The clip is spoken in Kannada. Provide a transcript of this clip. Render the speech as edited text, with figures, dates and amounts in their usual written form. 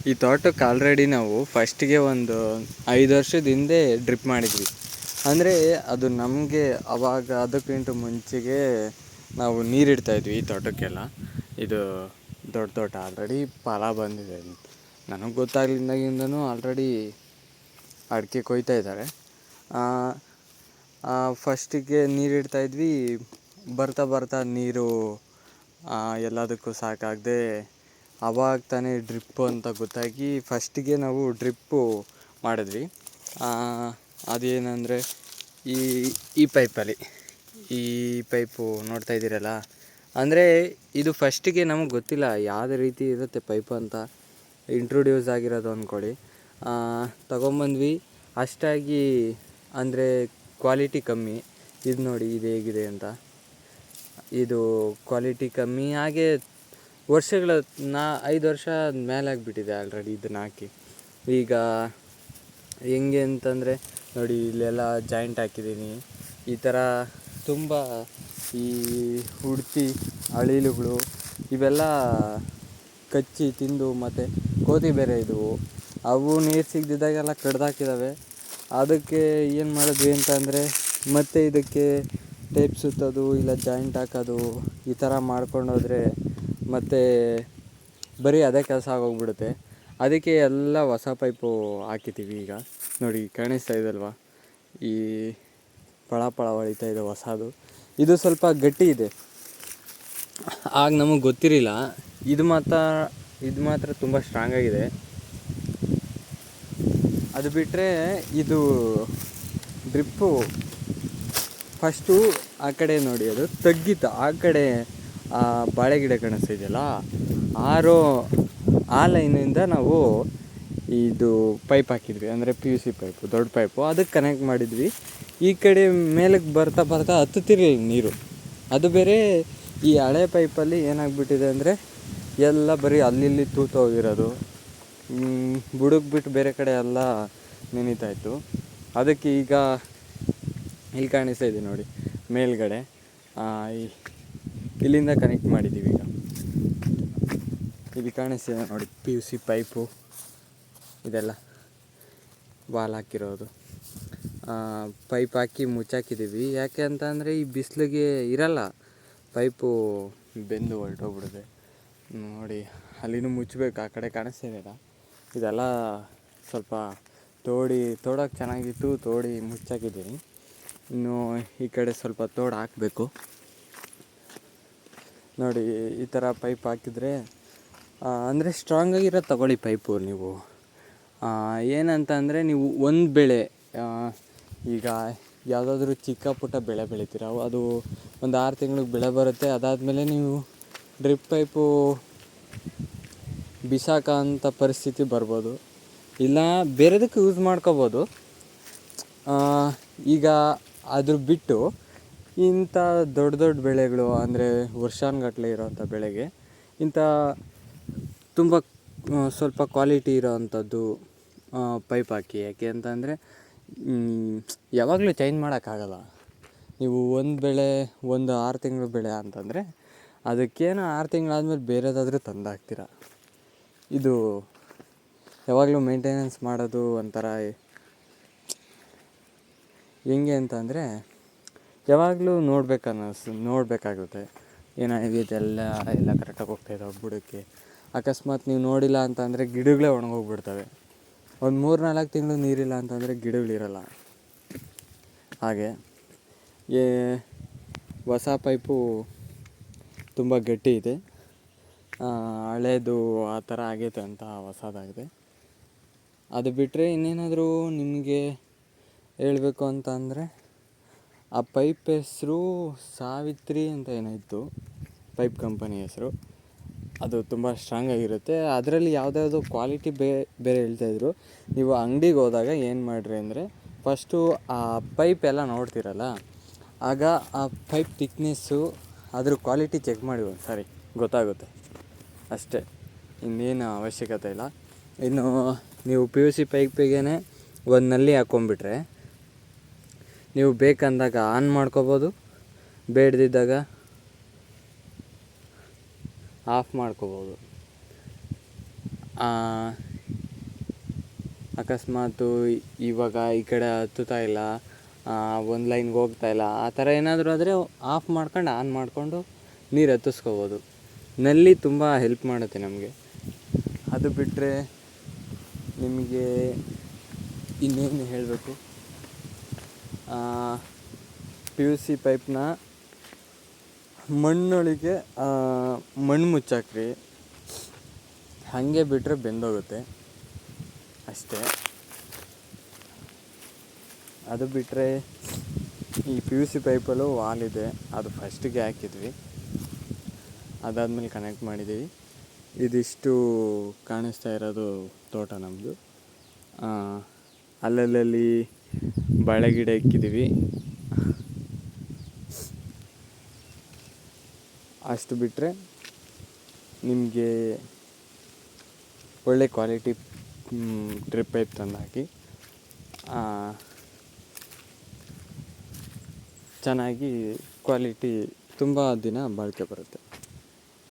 ಈ ತೋಟಕ್ಕೆ ಆಲ್ರೆಡಿ ನಾವು ಫಸ್ಟಿಗೆ ಒಂದು 5 ವರ್ಷದ ಹಿಂದೆ ಡ್ರಿಪ್ ಮಾಡಿದ್ವಿ. ಅಂದರೆ ಅದು ನಮಗೆ ಅವಾಗ ಅದಕ್ಕಿಂತ ಮುಂಚೆಗೆ ನಾವು ನೀರಿಡ್ತಾಯಿದ್ವಿ ಈ ತೋಟಕ್ಕೆಲ್ಲ. ಇದು ದೊಡ್ಡ ತೋಟ ಆಲ್ರೆಡಿ ಫಲ ಬಂದಿದೆ. ನನಗೆ ಗೊತ್ತಾಗ್ಲಿಂದಾಗಿಂದನೂ ಆಲ್ರೆಡಿ ಅಡಿಕೆ ಕೊಯ್ತಾ ಇದ್ದಾರೆ. ಫಸ್ಟಿಗೆ ನೀರಿಡ್ತಾಯಿದ್ವಿ. ಬರ್ತಾ ಬರ್ತಾ ನೀರು ಎಲ್ಲದಕ್ಕೂ ಸಾಕಾಗದೆ ಅವಾಗ ತಾನೇ ಡ್ರಿಪ್ಪು ಅಂತ ಗೊತ್ತಾಗಿ ಫಸ್ಟಿಗೆ ನಾವು ಡ್ರಿಪ್ಪು ಮಾಡಿದ್ವಿ. ಅದೇನೆಂದರೆ ಈ ಪೈಪಲ್ಲಿ ಈ ಪೈಪು ನೋಡ್ತಾ ಇದ್ದೀರಲ್ಲ, ಅಂದರೆ ಇದು ಫಸ್ಟಿಗೆ ನಮಗೆ ಗೊತ್ತಿಲ್ಲ ಯಾವುದೇ ರೀತಿ ಇರುತ್ತೆ ಪೈಪು ಅಂತ. ಇಂಟ್ರೊಡ್ಯೂಸ್ ಆಗಿರೋದು ಅಂದ್ಕೊಳ್ಳಿ. ತಗೊಂಬಂದ್ವಿ. ಅಷ್ಟಾಗಿ ಅಂದರೆ ಕ್ವಾಲಿಟಿ ಕಮ್ಮಿ. ಇದು ನೋಡಿ ಇದು ಹೇಗಿದೆ ಅಂತ. ಇದು ಕ್ವಾಲಿಟಿ ಕಮ್ಮಿ. ಹಾಗೆ ವರ್ಷಗಳ 5 ವರ್ಷ ಮೇಲೆ ಆಗಿಬಿಟ್ಟಿದೆ ಆಲ್ರೆಡಿ ಇದನ್ನು ಹಾಕಿ. ಈಗ ಹೆಂಗೆ ಅಂತಂದರೆ ನೋಡಿ, ಇಲ್ಲೆಲ್ಲ ಜಾಯಿಂಟ್ ಹಾಕಿದ್ದೀನಿ. ಈ ಥರ ತುಂಬ ಈ ಉಡ್ತಿ ಅಳಿಲುಗಳು ಇವೆಲ್ಲ ಕಚ್ಚಿ ತಿಂದು, ಮತ್ತು ಕೋತಿ ಬೇರೆ ಇದ್ದವು. ಅವು ನೀರು ಸಿಗದಿದ್ದಾಗೆಲ್ಲ ಕಡ್ದಾಕಿದ್ದಾವೆ. ಅದಕ್ಕೆ ಏನು ಮಾಡಿದ್ವಿ ಅಂತಂದರೆ ಮತ್ತೆ ಇದಕ್ಕೆ ಟೇಪ್ ಸುತ್ತೋದು ಇಲ್ಲ ಜಾಯಿಂಟ್ ಹಾಕೋದು ಈ ಥರ ಮಾಡ್ಕೊಂಡೋದ್ರೆ ಮತ್ತು ಬರೀ ಅದೇ ಕೆಲಸ ಆಗೋಗ್ಬಿಡುತ್ತೆ. ಅದಕ್ಕೆ ಎಲ್ಲ ಹೊಸ ಪೈಪು ಹಾಕಿದ್ದೀವಿ. ಈಗ ನೋಡಿ ಕಾಣಿಸ್ತಾ ಇದಲ್ವ, ಈ ಪಳ ಪಳ ಹೊಳಿತಾ ಇದೆ ಹೊಸದು. ಇದು ಸ್ವಲ್ಪ ಗಟ್ಟಿ ಇದೆ. ಆಗ ನಮಗೆ ಗೊತ್ತಿರಲಿಲ್ಲ. ಇದು ಮಾತ್ರ ತುಂಬ ಸ್ಟ್ರಾಂಗಾಗಿದೆ. ಅದು ಬಿಟ್ಟರೆ ಇದು ಡ್ರಿಪ್ಪು ಫಸ್ಟು ಆ ಕಡೆ ನೋಡಿ, ಅದು ತಗ್ಗಿತ್ತು. ಆ ಕಡೆ ಬಾಳೆ ಗಿಡ ಕಾಣಿಸ್ತಿದೆಯಲ್ಲ, ಆ ಲೈನಿಂದ ನಾವು ಇದು ಪೈಪ್ ಹಾಕಿದ್ವಿ. ಅಂದರೆ PVC ಪೈಪು, ದೊಡ್ಡ ಪೈಪು, ಅದಕ್ಕೆ ಕನೆಕ್ಟ್ ಮಾಡಿದ್ವಿ. ಈ ಕಡೆ ಮೇಲಕ್ಕೆ ಬರ್ತಾ ಬರ್ತಾ ಹತ್ತುತ್ತಿರಲಿಲ್ಲ ನೀರು. ಅದು ಬೇರೆ ಈ ಹಳೆ ಪೈಪಲ್ಲಿ ಏನಾಗ್ಬಿಟ್ಟಿದೆ ಅಂದರೆ ಎಲ್ಲ ಬರೀ ಅಲ್ಲಿ ತೂತೋಗಿರೋದು, ಬುಡಕ್ಕೆ ಬಿಟ್ಟು ಬೇರೆ ಕಡೆ ಎಲ್ಲ ನೆನೀತಾಯಿತ್ತು. ಅದಕ್ಕೆ ಈಗ ಇಲ್ಲಿ ಕಾಣಿಸ್ತಾ ಇದೆ ನೋಡಿ ಮೇಲ್ಗಡೆ, ಇಲ್ಲಿಂದ ಕನೆಕ್ಟ್ ಮಾಡಿದ್ದೀವಿ. ಈಗ ಇಲ್ಲಿ ಕಾಣಿಸ್ತಿದೆ ನೋಡಿ PVC ಪೈಪು, ಇದೆಲ್ಲ ವಾಲ್ ಹಾಕಿರೋದು. ಪೈಪ್ ಹಾಕಿ ಮುಚ್ಚಾಕಿದ್ದೀವಿ. ಯಾಕೆ ಅಂತಂದರೆ ಈ ಬಿಸಿಲಿಗೆ ಇರಲ್ಲ, ಪೈಪು ಬೆಂದು ಹೊರಟೋಗ್ಬಿಡುತ್ತೆ. ನೋಡಿ ಅಲ್ಲಿನೂ ಮುಚ್ಚಬೇಕು. ಆ ಕಡೆ ಕಾಣಿಸ್ತಿದೆಯಲ್ಲ, ಇದೆಲ್ಲ ಸ್ವಲ್ಪ ತೋಡೋಕೆ ಚೆನ್ನಾಗಿತ್ತು, ತೋಡಿ ಮುಚ್ಚಾಕಿದ್ದೀನಿ. ಇನ್ನು ಈ ಕಡೆ ಸ್ವಲ್ಪ ತೋಡು ಹಾಕಬೇಕು. ನೋಡಿ ಈ ಥರ ಪೈಪ್ ಹಾಕಿದರೆ ಅಂದರೆ ಸ್ಟ್ರಾಂಗಾಗಿರೋದು ತಗೊಳ್ಳಿ ಪೈಪು ನೀವು. ಏನಂತ ಅಂದರೆ ನೀವು ಒಂದು ಬೆಳೆ, ಈಗ ಯಾವುದಾದ್ರೂ ಚಿಕ್ಕ ಪುಟ್ಟ ಬೆಳೆ ಬೆಳಿತೀರ, ಅದು ಒಂದು 6 ತಿಂಗಳಿಗೆ ಬೆಳೆ ಬರುತ್ತೆ. ಅದಾದಮೇಲೆ ನೀವು ಡ್ರಿಪ್ ಪೈಪು ಬಿಸಾಕೋ ಅಂಥ ಪರಿಸ್ಥಿತಿ ಬರ್ಬೋದು, ಇಲ್ಲ ಬೇರೆದಕ್ಕೆ ಯೂಸ್ ಮಾಡ್ಕೋಬೋದು. ಈಗ ಅದ್ರ ಬಿಟ್ಟು ಇಂಥ ದೊಡ್ಡ ಬೆಳೆಗಳು, ಅಂದರೆ ವರ್ಷಾನುಗಟ್ಟಲೆ ಇರೋವಂಥ ಬೆಳೆಗೆ ಇಂಥ ತುಂಬ ಸ್ವಲ್ಪ ಕ್ವಾಲಿಟಿ ಇರೋವಂಥದ್ದು ಪೈಪ್ ಹಾಕಿ. ಯಾಕೆ ಅಂತಂದರೆ ಯಾವಾಗಲೂ ಚೇಂಜ್ ಮಾಡೋಕ್ಕಾಗಲ್ಲ. ನೀವು ಒಂದು ಬೆಳೆ 6 ತಿಂಗಳ ಬೆಳೆ ಅಂತಂದರೆ ಅದಕ್ಕೇನು 6 ತಿಂಗಳಾದ್ಮೇಲೆ ಬೇರೆದಾದರೂ ತಂದು ಹಾಕ್ತೀರ. ಇದು ಯಾವಾಗಲೂ ಮೇಂಟೆನೆನ್ಸ್ ಮಾಡೋದು ಒಂಥರ ಹೆಂಗೆ ಅಂತಂದರೆ ಯಾವಾಗಲೂ ನೋಡಬೇಕಾಗುತ್ತೆ. ಏನಾಗಿದೆ ಎಲ್ಲ ಕರೆಕ್ಟಾಗಿ ಹೋಗ್ತಾಯಿದ್ದಾವೆ ಬುಡಕ್ಕೆ. ಅಕಸ್ಮಾತ್ ನೀವು ನೋಡಿಲ್ಲ ಅಂತಂದರೆ ಗಿಡಗಳೇ ಒಣಗೋಗ್ಬಿಡ್ತವೆ. ಒಂದು 3-4 ತಿಂಗಳು ನೀರಿಲ್ಲ ಅಂತಂದರೆ ಗಿಡಗಳಿರಲ್ಲ. ಹಾಗೆ ಹೊಸ ಪೈಪು ತುಂಬ ಗಟ್ಟಿ ಇದೆ. ಹಳೇದು ಆ ಥರ ಆಗೈತೆ ಅಂತ ಹೊಸದಾಗಿದೆ. ಅದು ಬಿಟ್ಟರೆ ಇನ್ನೇನಾದರೂ ನಿಮಗೆ ಹೇಳಬೇಕು ಅಂತ ಅಂದರೆ, ಆ ಪೈಪ್ ಹೆಸರು ಸಾವಿತ್ರಿ ಅಂತ ಏನೋ ಇತ್ತು, ಪೈಪ್ ಕಂಪನಿ ಹೆಸರು. ಅದು ತುಂಬ ಸ್ಟ್ರಾಂಗಾಗಿರುತ್ತೆ. ಅದರಲ್ಲಿ ಯಾವುದ್ಯಾವುದೋ ಕ್ವಾಲಿಟಿ ಬೇರೆ ಹೇಳ್ತಾಯಿದ್ರು. ನೀವು ಅಂಗಡಿಗೆ ಹೋದಾಗ ಏನು ಮಾಡಿರಿ ಅಂದರೆ, ಫಸ್ಟು ಆ ಪೈಪ್ ಎಲ್ಲ ನೋಡ್ತಿರಲ್ಲ, ಆಗ ಆ ಪೈಪ್ ಥಿಕ್ನೆಸ್ಸು ಅದ್ರ ಕ್ವಾಲಿಟಿ ಚೆಕ್ ಮಾಡಿ ಒಂದು ಸಾರಿ, ಗೊತ್ತಾಗುತ್ತೆ ಅಷ್ಟೇ. ಇನ್ನೇನು ಅವಶ್ಯಕತೆ ಇಲ್ಲ. ಇನ್ನು ನೀವು PVC ಪೈಪಿಗೆ ಒಂದು ನಲ್ಲಿ ಹಾಕ್ಕೊಂಬಿಟ್ರೆ ನೀವು ಬೇಕಂದಾಗ ಆನ್ ಮಾಡ್ಕೋಬೋದು, ಬೇಡದಿದ್ದಾಗ ಆಫ್ ಮಾಡ್ಕೋಬೋದು. ಅಕಸ್ಮಾತು ಇವಾಗ ಈ ಕಡೆ ಹತ್ತುತ್ತಾ ಇಲ್ಲ, ಒಂದು ಲೈನ್ಗೆ ಹೋಗ್ತಾ ಇಲ್ಲ, ಆ ಥರ ಏನಾದರೂ ಆದರೆ ಆಫ್ ಮಾಡ್ಕೊಂಡು ಆನ್ ಮಾಡಿಕೊಂಡು ನೀರು ಹತ್ತಿಸ್ಕೋಬೋದು. ನಲ್ಲಿ ತುಂಬ ಹೆಲ್ಪ್ ಮಾಡುತ್ತೆ ನಮಗೆ. ಅದು ಬಿಟ್ಟರೆ ನಿಮಗೆ ಇನ್ನೇನು ಹೇಳಬೇಕು, ಪಿ ಯು ಸಿ ಪೈಪ್ನ ಮಣ್ಣೊಳಗೆ ಮಣ್ಣು ಮುಚ್ಚಾಕ್ರಿ, ಹಾಗೆ ಬಿಟ್ಟರೆ ಬೆಂದೋಗುತ್ತೆ ಅಷ್ಟೇ. ಅದು ಬಿಟ್ಟರೆ ಈ ಪಿ ಯು ಸಿ ಪೈಪಲ್ಲೂ ವಾಲ್ ಇದೆ, ಅದು ಫಸ್ಟಿಗೆ ಹಾಕಿದ್ವಿ, ಅದಾದಮೇಲೆ ಕನೆಕ್ಟ್ ಮಾಡಿದ್ದೀವಿ. ಇದಿಷ್ಟು ಕಾಣಿಸ್ತಾ ಇರೋದು ತೋಟ ನಮ್ಮದು. ಅಲ್ಲಲ್ಲಿ ಬಾಳೆ ಗಿಡ ಇಕ್ಕಿದ್ದೀವಿ. ಅಷ್ಟು ಬಿಟ್ಟರೆ ನಿಮಗೆ ಒಳ್ಳೆ ಕ್ವಾಲಿಟಿ ಡ್ರಿಪ್ ಪೈಪ್ ತಂದು ಹಾಕಿ ಚೆನ್ನಾಗಿ ಕ್ವಾಲಿಟಿ ತುಂಬ ದಿನ ಬಾಳಿಕೆ ಬರುತ್ತೆ.